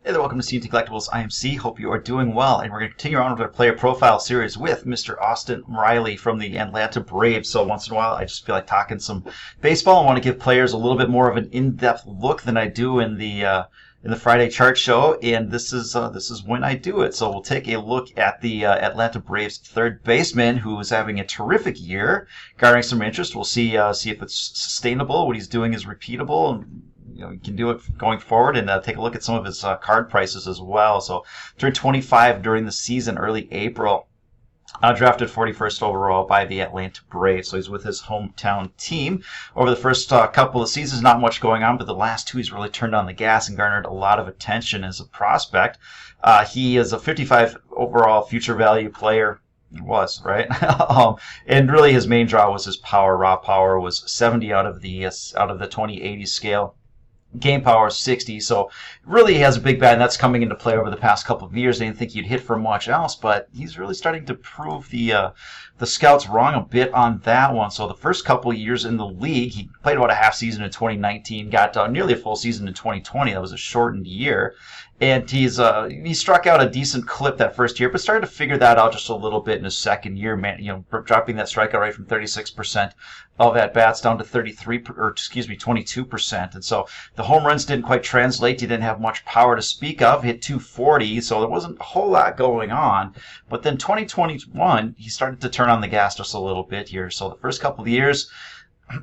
Hey there, welcome to CandTCollectibles IMC. Hope you are doing well, and we're going to continue on with our player profile series with Mr. Austin Riley from the Atlanta Braves. So once in a while, I just feel like talking some baseball. I want to give players a little bit more of an in-depth look than I do in the Friday chart show, and this is when I do it. So we'll take a look at the Atlanta Braves third baseman, who is having a terrific year, garnering some interest. We'll see if it's sustainable, what he's doing is repeatable, and you can do it going forward, and take a look at some of his card prices as well. So turned 25 during the season, early April. Drafted 41st overall by the Atlanta Braves, so he's with his hometown team. Over the first couple of seasons, not much going on, but the last two he's really turned on the gas and garnered a lot of attention as a prospect. He is a 55 overall future value player. He was, right? And really his main draw was his power. Raw power was 70 out of the 2080 scale. Game power is 60, so really he has a big bat, and that's coming into play over the past couple of years. I didn't think you'd hit for much else, but he's really starting to prove the scouts wrong a bit on that one. So the first couple of years in the league, he played about a half season in 2019, got nearly a full season in 2020. That was a shortened year. And he struck out a decent clip that first year, but started to figure that out just a little bit in his second year, dropping that strikeout rate from 36% of at bats down to 22%. And so the home runs didn't quite translate. He didn't have much power to speak of. Hit 240, so there wasn't a whole lot going on. But then 2021, he started to turn on the gas just a little bit here. So the first couple of years,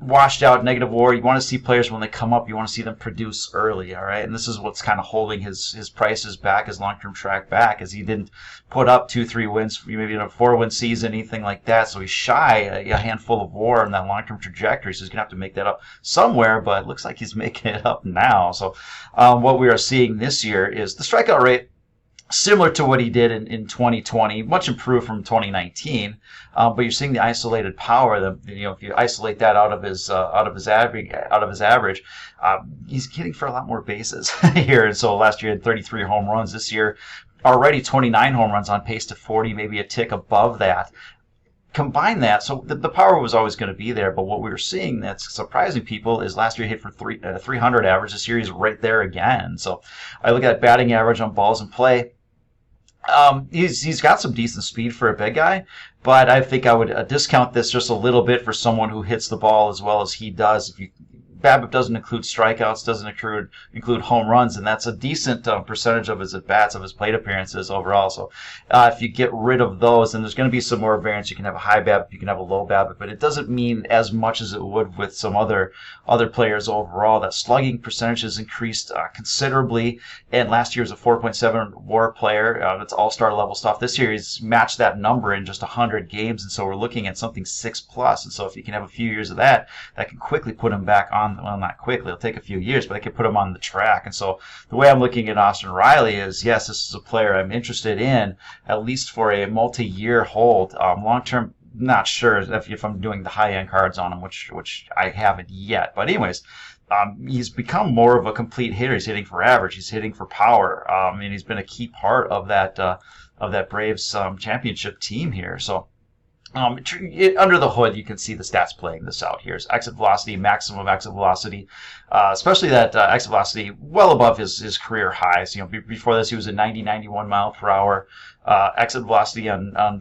washed out, negative WAR. You want to see players when they come up, you want to see them produce early, all right? And this is what's kind of holding his prices back, his long-term track back, is he didn't put up 2-3 wins, maybe in a 4-win season, anything like that. So he's shy a handful of WAR in that long-term trajectory. So he's going to have to make that up somewhere, but it looks like he's making it up now. So what we are seeing this year is the strikeout rate similar to what he did in 2020, much improved from 2019. But you're seeing the isolated power. If you isolate that out of his average, he's hitting for a lot more bases here. And so last year he had 33 home runs. This year, already 29 home runs, on pace to 40, maybe a tick above that. Combine that, so the power was always going to be there, but what we were seeing that's surprising people is last year he hit for 300 average. This year he's right there again. So I look at batting average on balls in play. He's got some decent speed for a big guy, but I think I would discount this just a little bit for someone who hits the ball as well as he does. BABIP doesn't include strikeouts, doesn't include home runs, and that's a decent percentage of his at-bats, of his plate appearances overall. So if you get rid of those, then there's going to be some more variance. You can have a high BABIP, you can have a low BABIP, but it doesn't mean as much as it would with some other players overall. That slugging percentage has increased considerably, and last year was a 4.7 WAR player. That's all-star level stuff. This year he's matched that number in just 100 games, and so we're looking at something 6+. And so if you can have a few years of that can quickly put him back on. Well, not quickly. It'll take a few years, but I could put him on the track. And so the way I'm looking at Austin Riley is, yes, this is a player I'm interested in, at least for a multi-year hold. Long-term, not sure if I'm doing the high-end cards on him, which I haven't yet. But anyways, he's become more of a complete hitter. He's hitting for average. He's hitting for power. And he's been a key part of that Braves championship team here. So under the hood, you can see the stats playing this out here. Is exit velocity, maximum exit velocity, especially that exit velocity well above his career highs. Before this, he was at 90, 91 mile per hour exit velocity on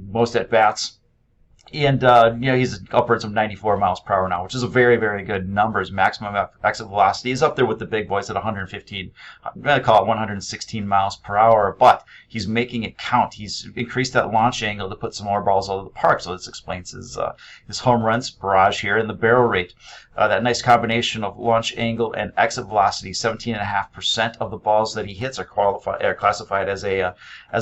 most at bats. And he's upwards of 94 miles per hour now, which is a very, very good number. His maximum exit velocity is up there with the big boys at 115. I'm going to call it 116 miles per hour, but he's making it count. He's increased that launch angle to put some more balls out of the park. So this explains his home runs barrage here, and the barrel rate. That nice combination of launch angle and exit velocity. 17.5% of the balls that he hits are classified as a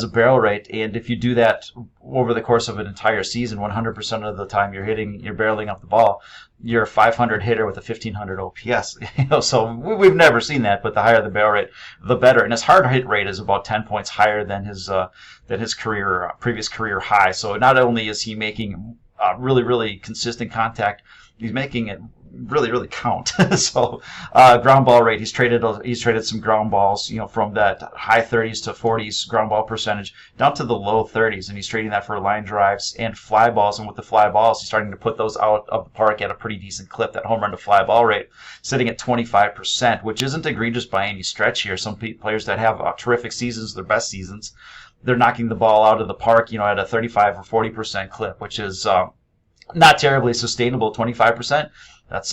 barrel rate. And if you do that over the course of an entire season, 100% of the time you're barreling up the ball, you're a 500 hitter with a 1500 OPS. So we've never seen that. But the higher the barrel rate, the better. And his hard hit rate is about 10 points higher than his previous career high. So not only is he making really, really consistent contact, he's making it really count. So ground ball rate, he's traded some ground balls, from that high 30s to 40s ground ball percentage down to the low 30s, and he's trading that for line drives and fly balls. And with the fly balls, he's starting to put those out of the park at a pretty decent clip. That home run to fly ball rate sitting at 25%, which isn't egregious by any stretch here. Some players that have terrific seasons, their best seasons, they're knocking the ball out of the park, at a 35 or 40% clip, which is not terribly sustainable. 25%. That's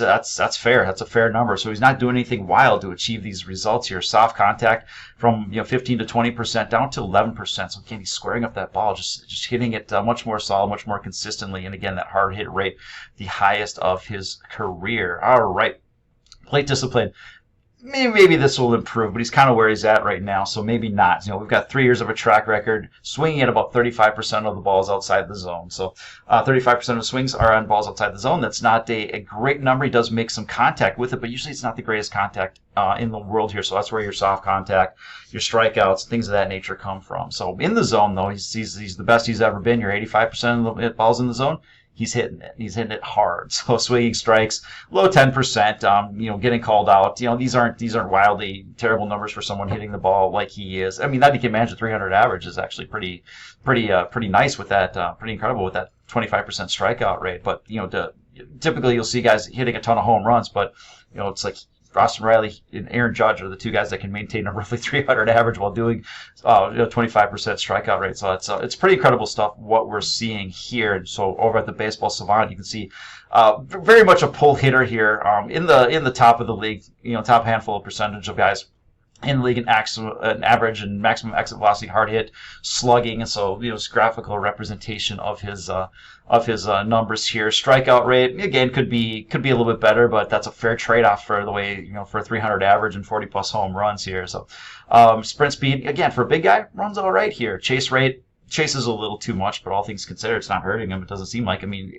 fair. That's a fair number. So he's not doing anything wild to achieve these results here. Soft contact from 15 to 20% down to 11%. So again, he's squaring up that ball, just hitting it much more solid, much more consistently. And again, that hard hit rate, the highest of his career. All right, plate discipline. Maybe this will improve, but he's kind of where he's at right now, so maybe not. We've got 3 years of a track record, swinging at about 35% of the balls outside the zone. So 35% of swings are on balls outside the zone. That's not a great number. He does make some contact with it, but usually it's not the greatest contact in the world here. So that's where your soft contact, your strikeouts, things of that nature come from. So in the zone, though, he's the best he's ever been. Your 85% of the balls in the zone, he's hitting it. He's hitting it hard. So swinging strikes, low 10%. Getting called out. These aren't wildly terrible numbers for someone hitting the ball like he is. I mean, that you can manage a 300 average is actually pretty nice with that. Pretty incredible with that 25% strikeout rate. But typically you'll see guys hitting a ton of home runs, but it's like Austin Riley and Aaron Judge are the two guys that can maintain a roughly 300 average while doing 25% strikeout rate. So it's pretty incredible stuff what we're seeing here. And so over at the Baseball Savant, you can see very much a pull hitter here in the top of the league. Top handful of percentage of guys in the league, an average and maximum exit velocity, hard hit, slugging, and so it's graphical representation of his numbers here. Strikeout rate again could be a little bit better, but that's a fair trade-off for the way for a 300 average and 40 plus home runs here. So sprint speed again for a big guy runs all right here. Chase rate chases a little too much, but all things considered, it's not hurting him. It doesn't seem like. I mean,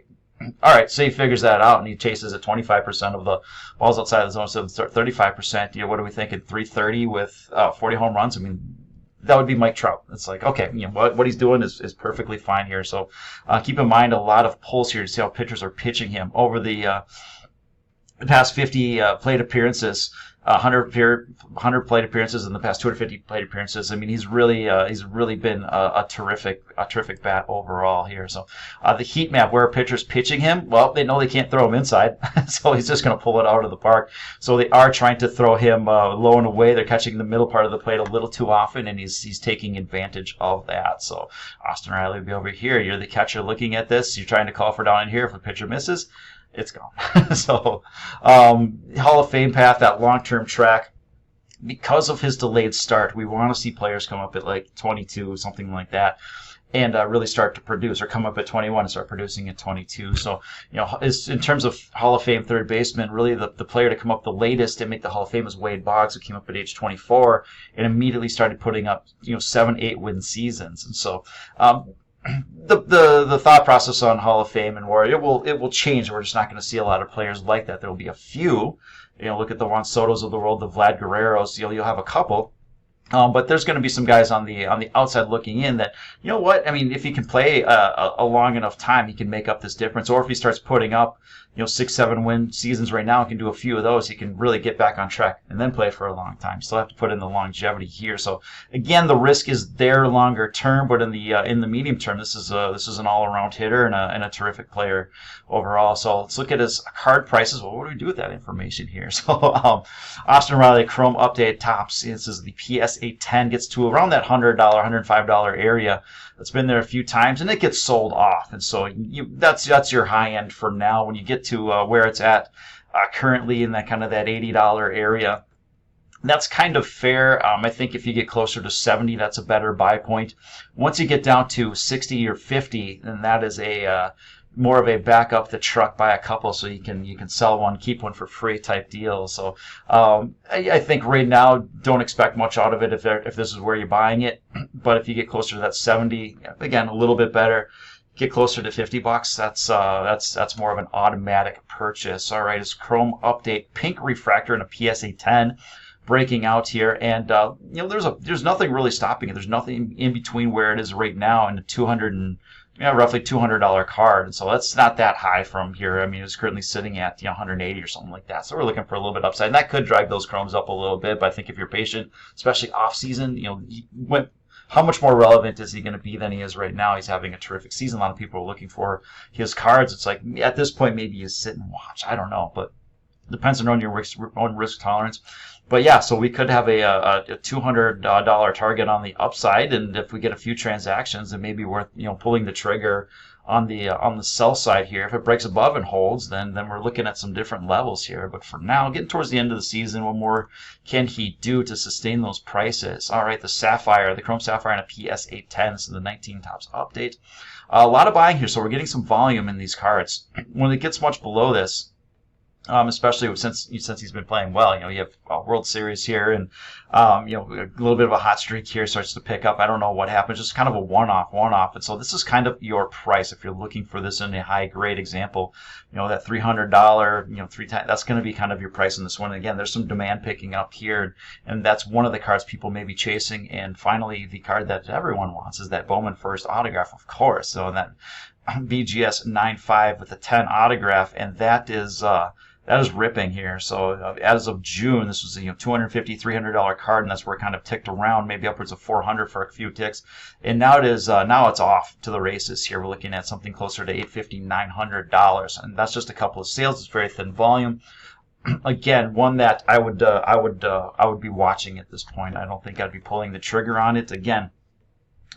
all right, so he figures that out, and he chases at 25% of the balls outside the zone, so 35%. What are we thinking? 330 with 40 home runs? I mean, that would be Mike Trout. It's like, okay, what he's doing is perfectly fine here. So keep in mind a lot of pulls here to see how pitchers are pitching him over the past 50 plate appearances. 100 plate appearances in the past 250 plate appearances. I mean, he's really been a terrific bat overall here. So the heat map where a pitcher's pitching him, well, they know they can't throw him inside, so he's just going to pull it out of the park. So they are trying to throw him low and away. They're catching the middle part of the plate a little too often, and he's taking advantage of that. So Austin Riley will be over here. You're the catcher looking at this. You're trying to call for down in here. If the pitcher misses, it's gone. So Hall of Fame path, that long-term track, because of his delayed start, we want to see players come up at like 22, something like that, and really start to produce, or come up at 21 and start producing at 22. So, in terms of Hall of Fame third baseman, really the player to come up the latest and make the Hall of Fame is Wade Boggs, who came up at age 24 and immediately started putting up 7-8 win seasons. And so the thought process on Hall of Fame and where it will change. We're just not going to see a lot of players like that. There will be a few. Look at the Juan Sotos of the world, the Vlad Guerreros. You'll have a couple. But there's going to be some guys on the outside looking in that, I mean, if he can play a long enough time, he can make up this difference. Or if he starts putting up 6-7 win seasons right now, he can do a few of those. He can really get back on track and then play for a long time. Still have to put in the longevity here. So again, the risk is there longer term, but in the medium term, this is an all around hitter and a terrific player overall. So let's look at his card prices. Well, what do we do with that information here? So Austin Riley Chrome Update Tops. This is the PSA 10, gets to around that $100, $105 area. It's been there a few times, and it gets sold off. And so that's your high end for now. When you get to where it's at currently in that kind of that $80 area, that's kind of fair. I think if you get closer to 70, that's a better buy point. Once you get down to 60 or 50, then that is a more of a back up the truck, buy a couple so you can sell one, keep one for free type deal. So I think right now don't expect much out of it if this is where you're buying it. But if you get closer to that 70, again, a little bit better. Get closer to $50, that's more of an automatic purchase. All right, it's Chrome Update Pink Refractor in a PSA 10 breaking out here, and there's nothing really stopping it. There's nothing in between where it is right now and the 200 and roughly $200 card, and so that's not that high from here. I mean, it's currently sitting at 180 or something like that. So we're looking for a little bit upside, and that could drive those chromes up a little bit. But I think if you're patient, especially off season, how much more relevant is he going to be than he is right now? He's having a terrific season. A lot of people are looking for his cards. It's like at this point, maybe you sit and watch. I don't know, but depends on your own risk tolerance. But yeah, so we could have a $200 target on the upside, and if we get a few transactions, it may be worth pulling the trigger on the sell side here. If it breaks above and holds, then we're looking at some different levels here. But for now, getting towards the end of the season, what more can he do to sustain those prices? All right, the Sapphire, the Chrome Sapphire, and a PS 810. This is the 19 Tops update. A lot of buying here, so we're getting some volume in these cards. When it gets much below this, especially since he's been playing well. You have a World Series here, and a little bit of a hot streak here starts to pick up. I don't know what happens, just kind of a one-off. And so this is kind of your price if you're looking for this in a high-grade example. That $300, 3 times, that's going to be kind of your price in this one. And again, there's some demand picking up here, and that's one of the cards people may be chasing. And finally, the card that everyone wants is that Bowman First autograph, of course. So that BGS 9.5 with a 10 autograph, and that is ripping here. So as of June, this was a $250, $300 card, and that's where it kind of ticked around, maybe upwards of $400 for a few ticks. And now it's off to the races here. We're looking at something closer to $850, $900, and that's just a couple of sales. It's very thin volume. Again, one that I would be watching at this point. I don't think I'd be pulling the trigger on it. Again,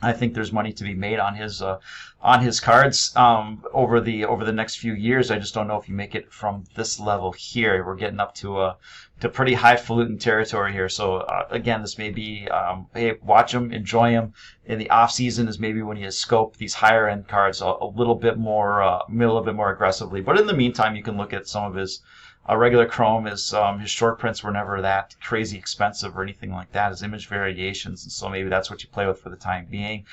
I think there's money to be made on his cards over the next few years. I just don't know if you make it from this level here. We're getting up to pretty highfalutin territory here. So again, this may be hey, watch them, enjoy them. In the off season is maybe when you scope these higher end cards a little bit more aggressively. But in the meantime, you can look at some of his regular Chrome. His short prints were never that crazy expensive or anything like that. His image variations, and so maybe that's what you play with for the time being.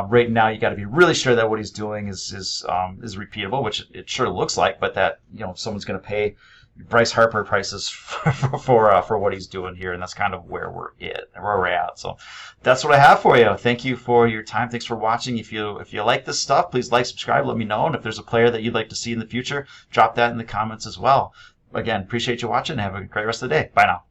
Right now, you got to be really sure that what he's doing is repeatable, which it sure looks like, but that someone's going to pay Bryce Harper prices for what he's doing here, and that's kind of where we're at. So that's what I have for you. Thank you for your time. Thanks for watching. If you like this stuff, please like, subscribe, let me know, and if there's a player that you'd like to see in the future, drop that in the comments as well. Again, appreciate you watching. Have a great rest of the day. Bye now.